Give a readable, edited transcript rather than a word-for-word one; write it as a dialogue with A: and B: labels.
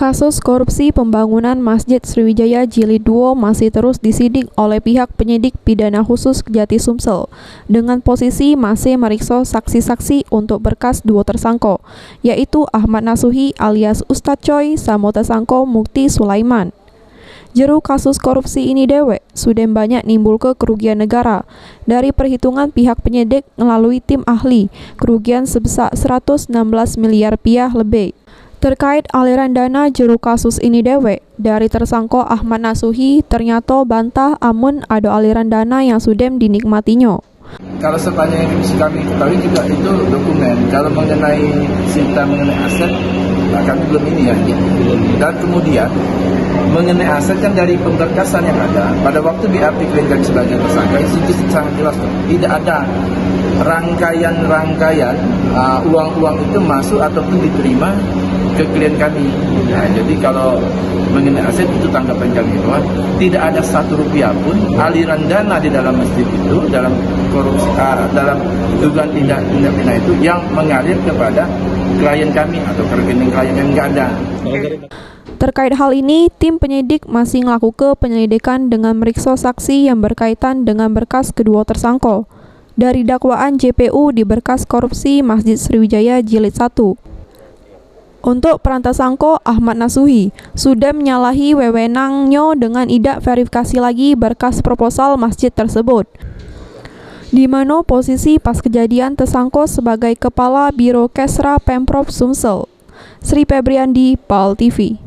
A: Kasus korupsi pembangunan Masjid Sriwijaya Jilid 2 masih terus disidik oleh pihak penyidik pidana khusus Kejati Sumsel dengan posisi masih meriksa saksi-saksi untuk berkas dua tersangka, yaitu Ahmad Nasuhi alias Ustadz Coy sama tersangka Mukti Sulaiman. Jeru kasus korupsi ini dewek sudah banyak nimbul ke kerugian negara. Dari perhitungan pihak penyidik melalui tim ahli, kerugian sebesar 116 miliar rupiah lebih. Terkait aliran dana jeru kasus ini dewek, dari tersangka Ahmad Nasuhi ternyata bantah amun ada aliran dana yang sudah dinikmatinya.
B: Kalau sepanjang yang kami ketahui juga itu dokumen. Kalau mengenai cerita mengenai aset, kami belum ini ya. Dan kemudian mengenai aset kan dari pemberkasan yang ada pada waktu BAP klien sebagai tersangka itu sangat jelas, tidak ada rangkaian uang-uang itu masuk ataupun diterima ke klien kami. Nah, jadi kalau mengenai aset itu tanggapan kami bahwa tidak ada Rp1 pun aliran dana di dalam masjid itu dalam korupsi, dalam dugaan tindak pidana itu yang mengalir kepada klien kami atau rekening klien yang nggak ada.
A: Terkait hal ini, tim penyidik masih melakukan penyelidikan dengan meriksa saksi yang berkaitan dengan berkas kedua tersangka dari dakwaan JPU di berkas korupsi Masjid Sriwijaya Jilid 1. Untuk peran tersangka Ahmad Nasuhi sudah menyalahi wewenangnya dengan tidak verifikasi lagi berkas proposal masjid tersebut, di mana posisi pas kejadian tersangka sebagai Kepala Biro Kesra Pemprov Sumsel. Sri Febriandi, PAL TV.